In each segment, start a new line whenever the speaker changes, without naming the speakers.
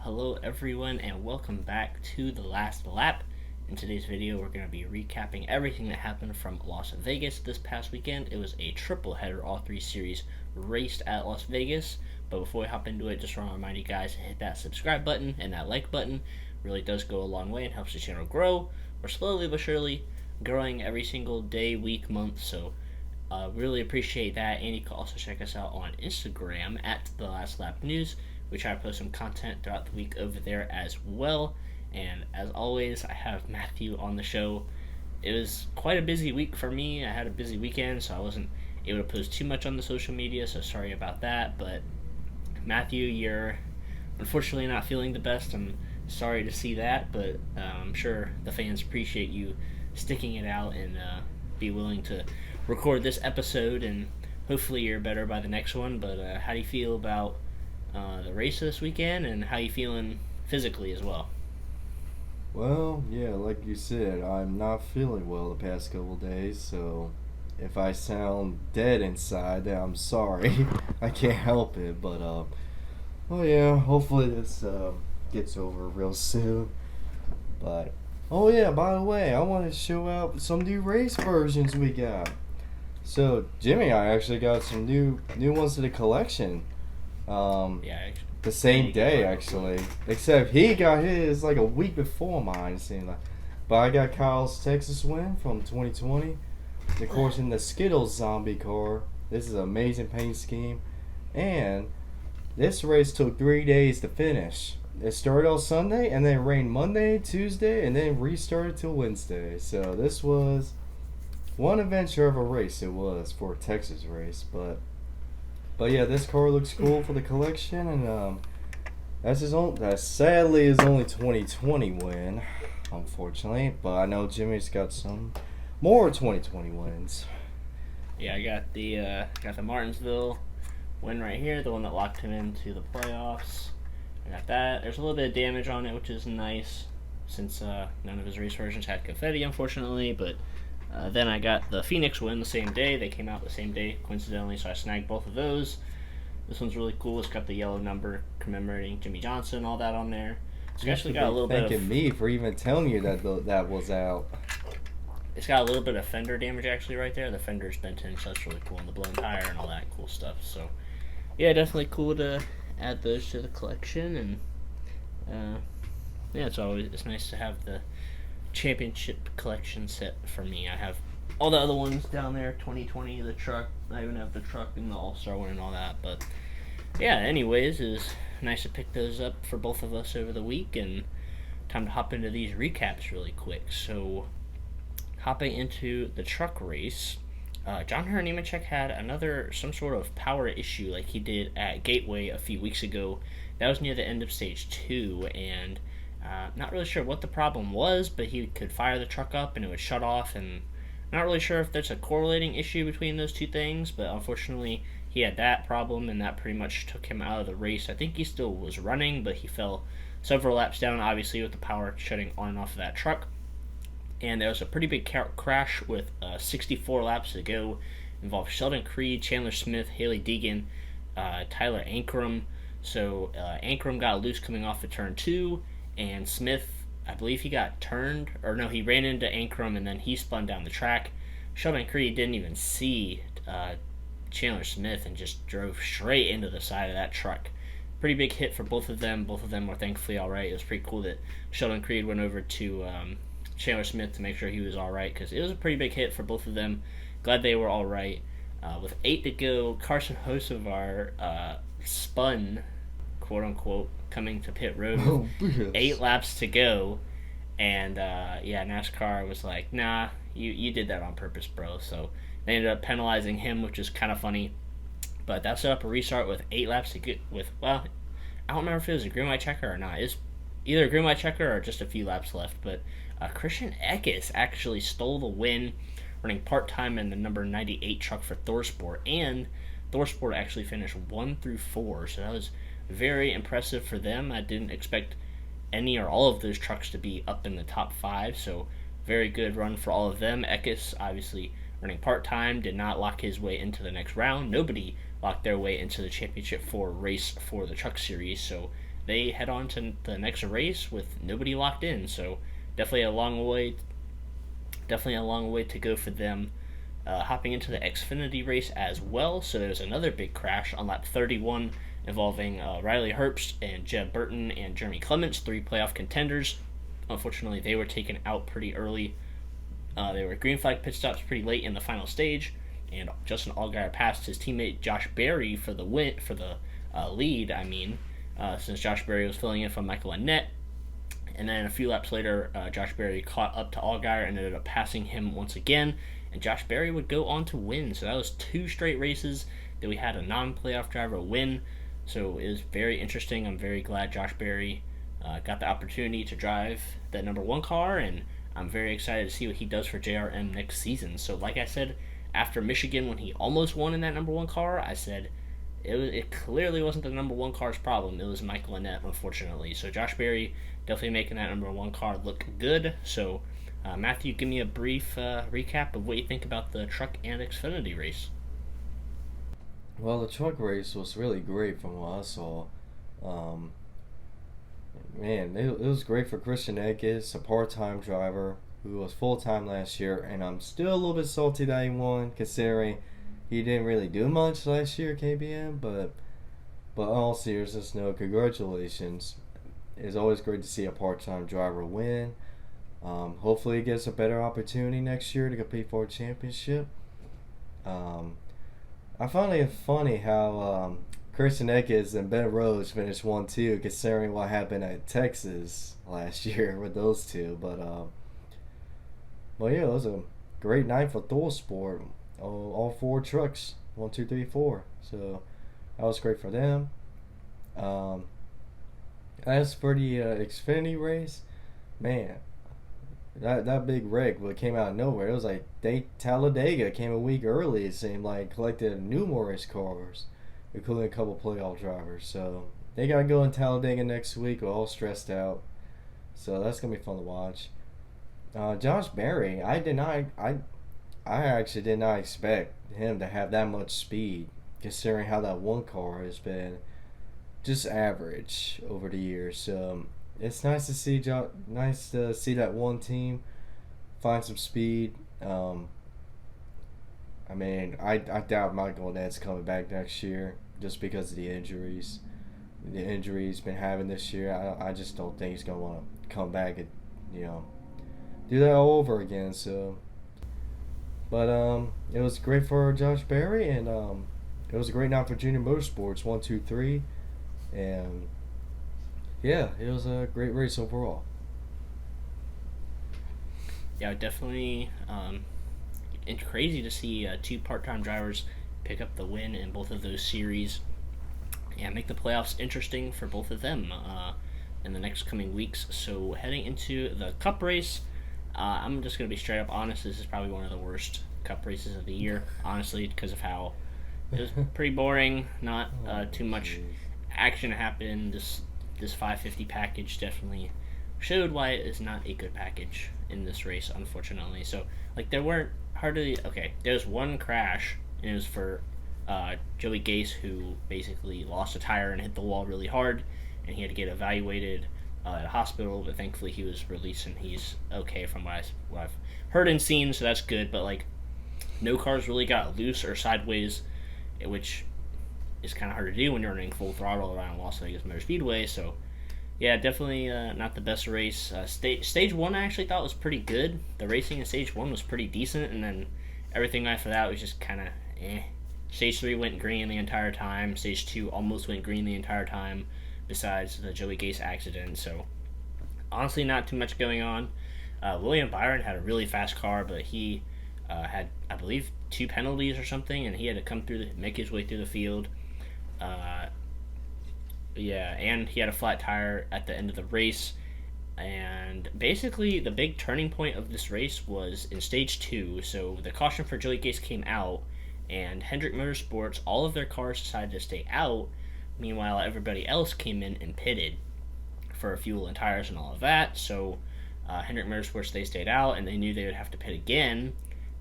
Hello everyone and welcome back to The Last Lap. In today's video we're going to be recapping everything that happened from Las Vegas this past weekend. It was a triple header, all three series raced at Las Vegas. But before we hop into it, just want to remind you guys to hit that subscribe button and that like button. It really does go a long way and helps the channel grow. We're slowly but surely growing every single day, week, month, so really appreciate that. And you can also check us out on Instagram at The Last Lap News. We try to post some content throughout the week over there as well. And as always, I have Matthew on the show. It was quite a busy week for me. I had a busy weekend, so I wasn't able to post too much on the social media, so sorry about that. But Matthew, you're unfortunately not feeling the best. I'm sorry to see that, but I'm sure the fans appreciate you sticking it out and be willing to record this episode, and hopefully you're better by the next one. But how do you feel about the race this weekend, and how you feeling physically as well?
Well, yeah, like you said, I'm not feeling well the past couple days, so if I sound dead inside, then I'm sorry. I can't help it, but well, yeah, hopefully this gets over real soon. But oh yeah, by the way, I want to show out some new race versions we got. So Jimmy and I actually got some new ones to the collection.
Yeah,
The same day actually, except he got his like a week before mine. It seemed like, but I got Kyle's Texas win from 2020. Of course, in the Skittles zombie car. This is an amazing paint scheme, and this race took 3 days to finish. It started on Sunday, and then rained Monday, Tuesday, and then restarted till Wednesday. So this was one adventure of a race. It was for a Texas race, but yeah, this car looks cool for the collection, and that sadly is only 2020 win, unfortunately. But I know Jimmy's got some more 2020 wins.
Yeah, I got the Martinsville win right here, the one that locked him into the playoffs. I got that. There's a little bit of damage on it, which is nice, since none of his race versions had confetti, unfortunately. But then I got the Phoenix win the same day. They came out the same day, coincidentally, so I snagged both of those. This one's really cool. It's got the yellow number commemorating Jimmy Johnson, all that on there. It's actually got a little bit of...
thanking me for even telling you that was out.
It's got a little bit of fender damage, actually, right there. The fender's bent in, so that's really cool. And the blown tire and all that cool stuff. So, yeah, definitely cool to add those to the collection. And, yeah, it's nice to have the championship collection set for me. I have all the other ones down there, 2020, the truck. I even have the truck and the All-Star one and all that. But yeah, anyways, it's nice to pick those up for both of us over the week, and time to hop into these recaps really quick. So hopping into the truck race, John Hunter Nemechek had some sort of power issue like he did at Gateway a few weeks ago. That was near the end of stage 2, and not really sure what the problem was, but he could fire the truck up and it would shut off, and not really sure if there's a correlating issue between those two things, but unfortunately he had that problem, and that pretty much took him out of the race. I think he still was running, but he fell several laps down, obviously, with the power shutting on and off of that truck. And there was a pretty big crash with 64 laps to go. Involved Sheldon Creed, Chandler Smith, Haley Deegan, Tyler Ankrum. So Ankrum got loose coming off of turn 2, and Smith, I believe he got turned, or no, he ran into Ankrum and then he spun down the track. Sheldon Creed didn't even see Chandler Smith and just drove straight into the side of that truck. Pretty big hit for both of them. Both of them were thankfully alright. It was pretty cool that Sheldon Creed went over to Chandler Smith to make sure he was alright, because it was a pretty big hit for both of them. Glad they were alright. With 8 to go, Carson Hocevar spun, quote unquote, coming to pit road with 8 laps to go, and yeah, NASCAR was like, nah, you did that on purpose, bro. So they ended up penalizing him, which is kind of funny. But that set up a restart with 8 laps to get with, well, I don't remember if it was a green white checker or not. It's either a green white checker or just a few laps left. But Christian Eckes actually stole the win, running part-time in the number 98 truck for ThorSport, and ThorSport actually finished 1 through 4, so that was very impressive for them. I didn't expect any or all of those trucks to be up in the top 5, so very good run for all of them. Eckes, obviously running part-time, did not lock his way into the next round. Nobody locked their way into the Championship 4 race for the Truck Series, so they head on to the next race with nobody locked in. So definitely a long way, definitely a long way to go for them. Hopping into the Xfinity race as well, so there's another big crash on lap 31 involving Riley Herbst and Jeb Burton and Jeremy Clements, 3 playoff contenders. Unfortunately, they were taken out pretty early. They were green flag pit stops pretty late in the final stage, and Justin Allgaier passed his teammate Josh Berry for the lead. Since Josh Berry was filling in for Michael Annett. And then a few laps later, Josh Berry caught up to Allgaier and ended up passing him once again. And Josh Berry would go on to win. So that was 2 straight races that we had a non-playoff driver win. So it was very interesting. I'm very glad Josh Berry got the opportunity to drive that number 1 car, and I'm very excited to see what he does for JRM next season. So like I said, after Michigan, when he almost won in that number 1 car, I said it clearly wasn't the number 1 car's problem. It was Michael Annett, unfortunately. So Josh Berry definitely making that number 1 car look good. So Matthew, give me a brief recap of what you think about the truck and Xfinity race.
Well, the truck race was really great from what I saw. It was great for Christian Eckes, a part-time driver who was full-time last year, and I'm still a little bit salty that he won, considering he didn't really do much last year at KBM, but all seriousness, no, congratulations. It's always great to see a part-time driver win. Hopefully he gets a better opportunity next year to compete for a championship. I find it funny how Christian Eckes and Ben Rhodes finished 1-2, considering what happened at Texas last year with those two. But yeah, it was a great night for Thor Sport. All 4 trucks, 1, 2, 3, 4. So that was great for them. As for the Xfinity race, man, that big wreck came out of nowhere. It was like Talladega came a week early, it seemed like, collected numerous cars, including a couple playoff drivers. So they got to go in Talladega next week. We're all stressed out. So that's going to be fun to watch. Josh Berry, I actually did not expect him to have that much speed, considering how that 1 car has been just average over the years. So it's nice to see that one team find some speed. I doubt Michael Annett's coming back next year just because of the injuries. The injuries he's been having this year. I just don't think he's gonna want to come back and do that all over again. So, but it was great for Josh Berry, and it was a great night for Junior Motorsports 1, 2, 3, and yeah, it was a great race overall.
Yeah, definitely. It's crazy to see 2 part-time drivers pick up the win in both of those series and make the playoffs interesting for both of them in the next coming weeks. So heading into the Cup race, I'm just going to be straight up honest. This is probably one of the worst Cup races of the year, honestly, because of how it was pretty boring. Not too much action happened. This 550 package definitely showed why it is not a good package in this race, unfortunately. So, there weren't hardly... Okay, there was 1 crash, and it was for Joey Gase, who basically lost a tire and hit the wall really hard, and he had to get evaluated at a hospital, but thankfully he was released and he's okay from what I've heard and seen, so that's good. But no cars really got loose or sideways, which is kind of hard to do when you're running full throttle around Las Vegas Motor Speedway. So yeah, definitely not the best race. Stage 1 I actually thought was pretty good. The racing in Stage 1 was pretty decent, and then everything after that was just kind of eh. Stage 3 went green the entire time. Stage 2 almost went green the entire time, besides the Joey Gase accident. So honestly, not too much going on. William Byron had a really fast car, but he had, I believe, 2 penalties or something, and he had to make his way through the field. And he had a flat tire at the end of the race. And basically, the big turning point of this race was in Stage 2. So the caution for Joey Gase came out, and Hendrick Motorsports, all of their cars decided to stay out. Meanwhile, everybody else came in and pitted for fuel and tires and all of that. So Hendrick Motorsports, they stayed out, and they knew they would have to pit again.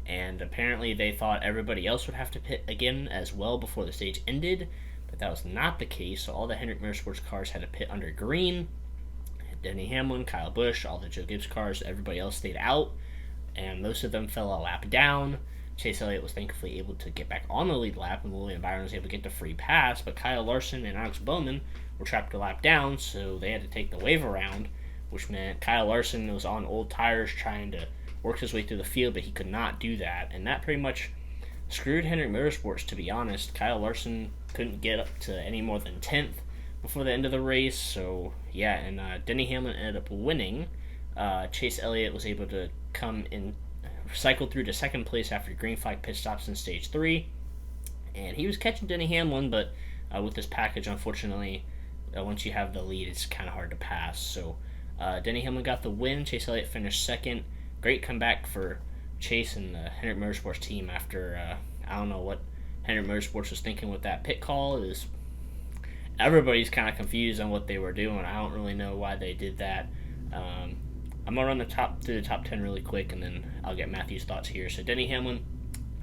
And apparently they thought everybody else would have to pit again as well before the stage ended. but that was not the case. So all the Hendrick Motorsports cars had to pit under green. Denny Hamlin, Kyle Busch, all the Joe Gibbs cars, everybody else stayed out, and most of them fell a lap down. Chase Elliott was thankfully able to get back on the lead lap, and William Byron was able to get the free pass, but Kyle Larson and Alex Bowman were trapped a lap down, so they had to take the wave around, which meant Kyle Larson was on old tires trying to work his way through the field, but he could not do that, and that pretty much screwed Hendrick Motorsports, to be honest. Kyle Larson couldn't get up to any more than 10th before the end of the race, so yeah, and Denny Hamlin ended up winning. Chase Elliott was able to come in, cycle through to second place after green flag pit stops in stage 3, and he was catching Denny Hamlin, but with this package, unfortunately, once you have the lead, it's kind of hard to pass. So Denny Hamlin got the win. Chase Elliott finished second. Great comeback for Chase and the Hendrick Motorsports team after I don't know what Hendrick Motorsports was thinking with that pit call. It was, everybody's kind of confused on what they were doing. I don't really know why they did that. I'm gonna run through the top 10 really quick, and then I'll get Matthew's thoughts here. So Denny Hamlin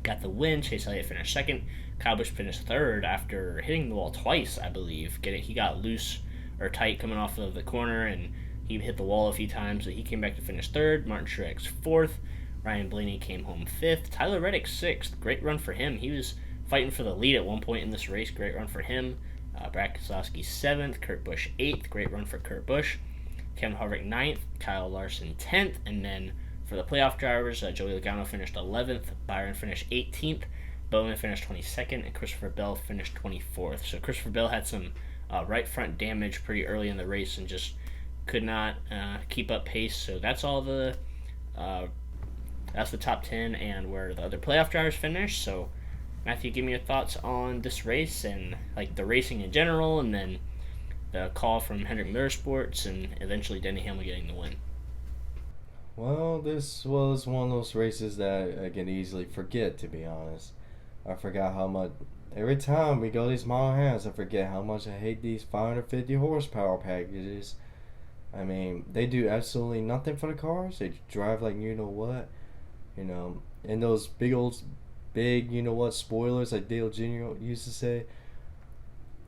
got the win. Chase Elliott finished second. Kyle Busch finished third after hitting the wall twice, I believe. He got loose or tight coming off of the corner, and he hit the wall a few times, so he came back to finish third. Martin Truex fourth. Ryan Blaney came home fifth. Tyler Reddick sixth. Great run for him. He was fighting for the lead at one point in this race. Great run for him. Brad Keselowski seventh. Kurt Busch eighth. Great run for Kurt Busch. Kevin Harvick 9th, Kyle Larson 10th, and then for the playoff drivers, Joey Logano finished 11th, Byron finished 18th, Bowman finished 22nd, and Christopher Bell finished 24th. So Christopher Bell had some right front damage pretty early in the race and just could not keep up pace. So that's all that's the top 10 and where the other playoff drivers finished. So Matthew, give me your thoughts on this race and like the racing in general, and then the call from Hendrick Motorsports, and eventually Denny Hamlin getting the win.
Well, this was one of those races that I can easily forget, to be honest. I forgot how much, every time we go these mile hands, I forget how much I hate these 550 horsepower packages. I mean, they do absolutely nothing for the cars. They drive like you know what. You know, and those big, you know what, spoilers like Dale Jr. used to say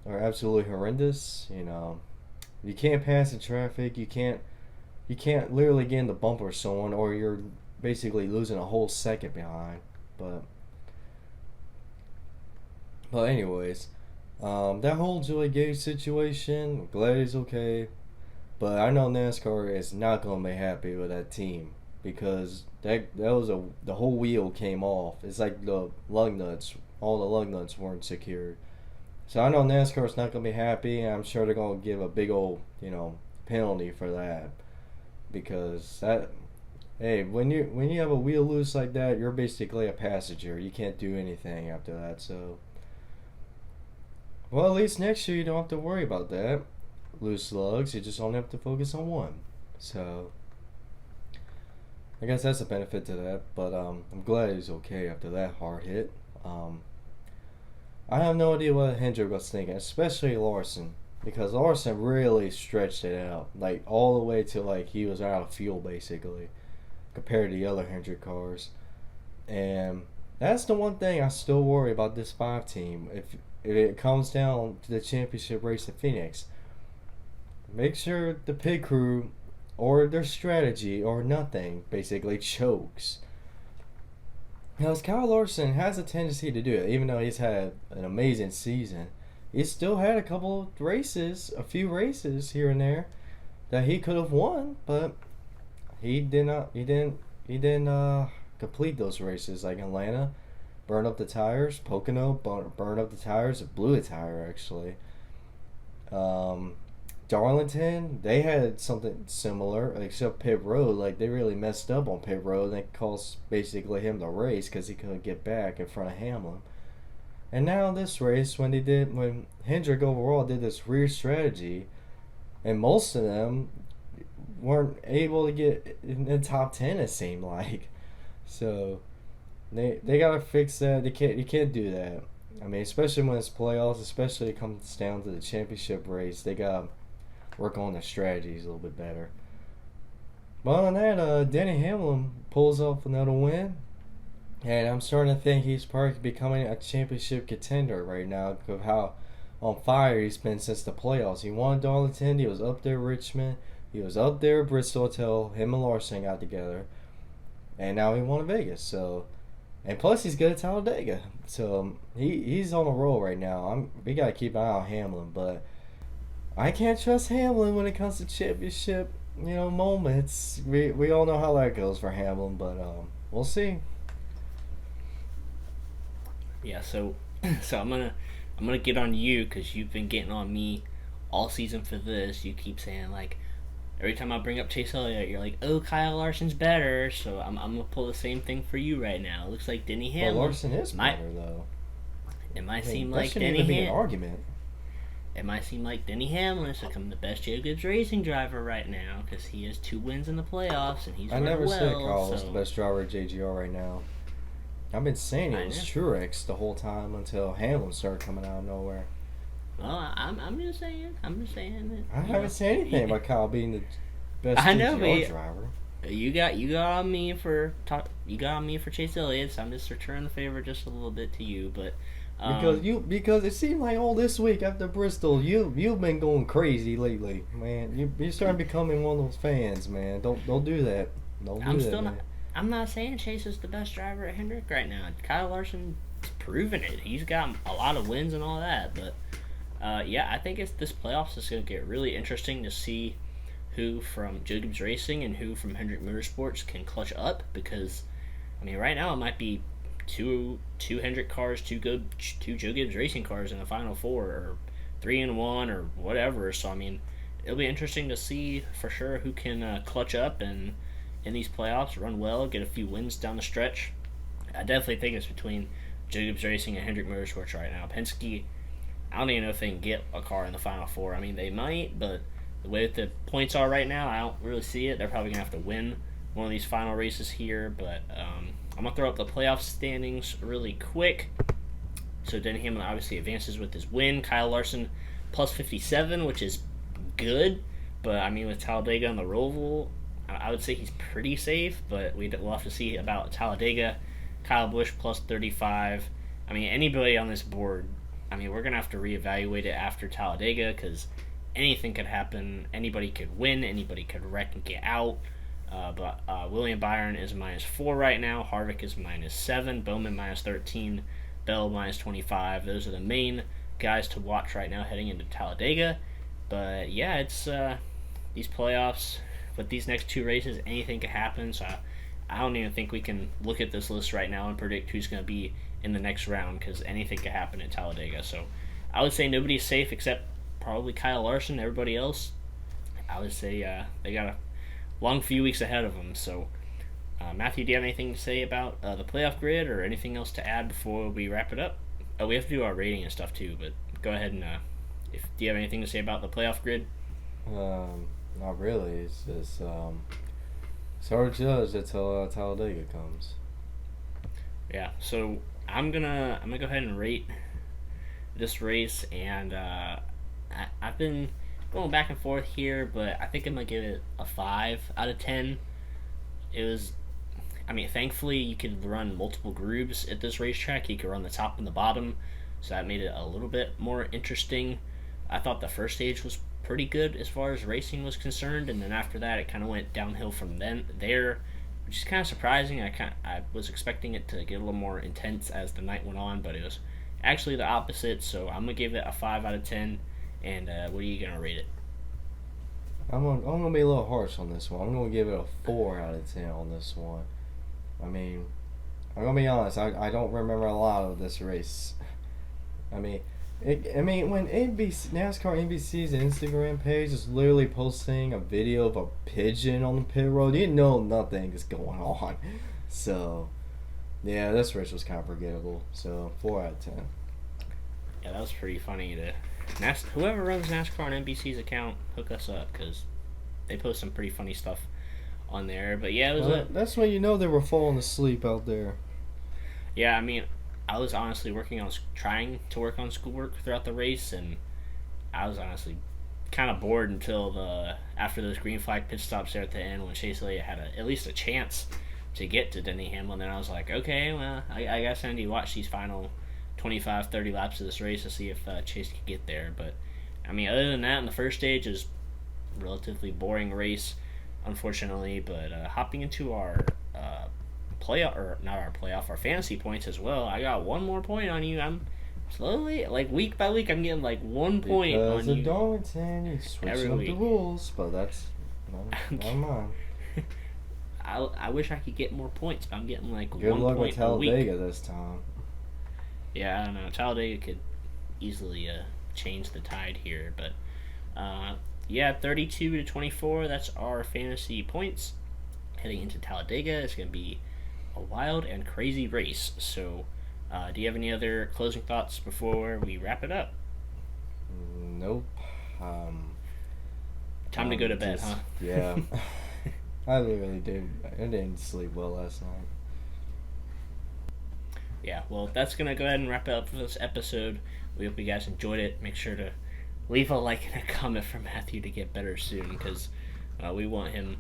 are absolutely horrendous. You know, you can't pass in traffic. You can't literally get in the bumper of someone, or you're basically losing a whole second behind. But anyways, that whole Joey Gage situation, I'm glad he's okay. But I know NASCAR is not gonna be happy with that team, because that was the whole wheel came off. It's like the lug nuts, all the lug nuts weren't secured. So I know NASCAR's not going to be happy, and I'm sure they're going to give a big old, you know, penalty for that. Because hey, when you have a wheel loose like that, you're basically a passenger. You can't do anything after that. So, well, at least next year you don't have to worry about that. Loose lugs, you just only have to focus on one. So, I guess that's a benefit to that. But I'm glad he's okay after that hard hit. I have no idea what Hendrick was thinking, especially Larson, because Larson really stretched it out, like all the way to like he was out of fuel basically, compared to the other Hendrick cars. And that's the one thing I still worry about this 5 team. If it comes down to the championship race at Phoenix, make sure the pit crew or their strategy or nothing basically chokes. Because Kyle Larson has a tendency to do it, even though he's had an amazing season. He still had a few races here and there that he could have won, but he didn't complete those races. Like Atlanta, burn up the tires. Pocono, burn up the tires. It blew a tire actually. Darlington, they had something similar, except pit road. Like, they really messed up on pit road, and it cost basically him the race because he couldn't get back in front of Hamlin. And now this race, when Hendrick overall did this rear strategy, and most of them weren't able to get in the top 10, it seemed like. So they gotta fix that. You can't do that. I mean, especially when it's playoffs, especially it comes down to the championship race, they gotta work on their strategies a little bit better. But other than that, Denny Hamlin pulls off another win, and I'm starting to think he's probably becoming a championship contender right now of how on fire he's been since the playoffs. He won Darlington. He was up there Richmond. He was up there Bristol till him and Larson got together, and now he won in Vegas. So, and plus he's good at Talladega. So he's on a roll right now. We gotta keep an eye on Hamlin, but I can't trust Hamlin when it comes to championship, moments. We all know how that goes for Hamlin, but we'll see.
Yeah, so I'm gonna get on you because you've been getting on me all season for this. You keep saying like every time I bring up Chase Elliott, you're like, "Oh, Kyle Larson's better." So I'm gonna pull the same thing for you right now. It looks like Denny Hamlin.
But Larson is better though.
It might seem like
Denny
Denny
be an argument.
It might seem like Denny Hamlin has become the best Joe Gibbs racing driver right now because he has 2 wins in the playoffs and he's
I
run
never
well.
said Kyle was the best driver at JGR right now. I've been saying it was Truex the whole time until Hamlin started coming out of nowhere.
Well, I'm just saying. That,
I haven't said anything about Kyle being the best JGR driver.
You got on me for Chase Elliott, so I'm just returning the favor just a little bit to you, but.
Because it seemed like all this week after Bristol, you've been going crazy lately, man. You're starting becoming one of those fans, man. Don't do that.
I'm not saying Chase is the best driver at Hendrick right now. Kyle Larson's proven it. He's got a lot of wins and all that, but I think this playoffs is going to get really interesting to see who from Joe Gibbs Racing and who from Hendrick Motorsports can clutch up. Because right now it might be two Hendrick cars, two Joe Gibbs Racing cars in the final 4, or 3 and 1, or whatever. So it'll be interesting to see for sure who can clutch up and in these playoffs run well, get a few wins down the stretch. I definitely think it's between Joe Gibbs Racing and Hendrick Motorsports right now. Penske, I don't even know if they can get a car in the final 4. They might, but the way that the points are right now, I don't really see it. They're probably gonna have to win one of these final races here, but I'm going to throw up the playoff standings really quick. So Denny Hamlin obviously advances with his win. Kyle Larson plus 57, which is good. But, with Talladega and the Roval, I would say he's pretty safe. But we'll have to see about Talladega. Kyle Busch plus 35. Anybody on this board, we're going to have to reevaluate it after Talladega because anything could happen. Anybody could win. Anybody could wreck and get out. But William Byron is -4 right now. Harvick is -7. Bowman -13. Bell -25. Those are the main guys to watch right now heading into Talladega. But yeah, it's these playoffs. With these next 2 races, anything could happen. So I don't even think we can look at this list right now and predict who's going to be in the next round because anything could happen at Talladega. So I would say nobody's safe except probably Kyle Larson. Everybody else, I would say they got a long few weeks ahead of them. So, Matthew, do you have anything to say about the playoff grid or anything else to add before we wrap it up? Oh, we have to do our rating and stuff too, but go ahead and do you have anything to say about the playoff grid?
Not really. It's just it's hard to judge until Talladega comes.
Yeah. So I'm gonna go ahead and rate this race, and I've been going back and forth here, but I think I'm going to give it a 5 out of 10. It was, thankfully you could run multiple grooves at this racetrack. You could run the top and the bottom, so that made it a little bit more interesting. I thought the first stage was pretty good as far as racing was concerned, and then after that it kind of went downhill from there, which is kind of surprising. I was expecting it to get a little more intense as the night went on, but it was actually the opposite, so I'm going to give it a 5 out of 10. And what are you going to rate it?
I'm gonna be a little harsh on this one. I'm going to give it a 4 out of 10 on this one. I'm going to be honest. I don't remember a lot of this race. When NASCAR NBC's Instagram page is literally posting a video of a pigeon on the pit road, you know nothing is going on. So, yeah, this race was kind of forgettable. So, 4 out of 10.
Yeah, that was pretty funny to... Whoever runs NASCAR on NBC's account, hook us up because they post some pretty funny stuff on there. But yeah, it was
that's when you know they were falling asleep out there.
Yeah, I was honestly trying to work on schoolwork throughout the race, and I was honestly kind of bored until after those green flag pit stops there at the end when Chase Elliott had at least a chance to get to Denny Hamlin. Then I was like, okay, well, I guess I need to watch these final 25, 30 laps of this race to see if Chase could get there. But I mean, other than that, in the first stage is relatively boring race, unfortunately. But hopping into our playoff, or not our playoff, our fantasy points as well. I got one more point on you. I'm slowly, like week by week, I'm getting like 1 point
because
on you.
Because of Darlington, you switching up the rules, but that's not mine.
I wish I could get more points. I'm getting like
Good
1
luck
point
with
a week.
Talladega this time.
Yeah, I don't know. Talladega could easily change the tide here, but yeah, 32 to 24. That's our fantasy points heading into Talladega. It's gonna be a wild and crazy race. So, do you have any other closing thoughts before we wrap it up?
Nope.
Time to go to bed, huh?
Yeah. I literally didn't sleep well last night.
Yeah, well, that's going to go ahead and wrap it up for this episode. We hope you guys enjoyed it. Make sure to leave a like and a comment for Matthew to get better soon, because we want him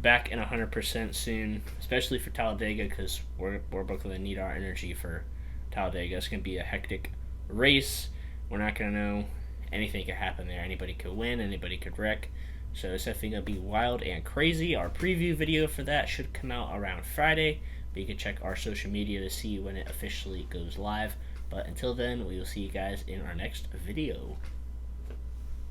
back in 100% soon, especially for Talladega, because we're both going to need our energy for Talladega. It's going to be a hectic race. We're not going to know. Anything could happen there. Anybody could win. Anybody could wreck. So it's definitely going to be wild and crazy. Our preview video for that should come out around Friday. But you can check our social media to see when it officially goes live. But until then, we will see you guys in our next video.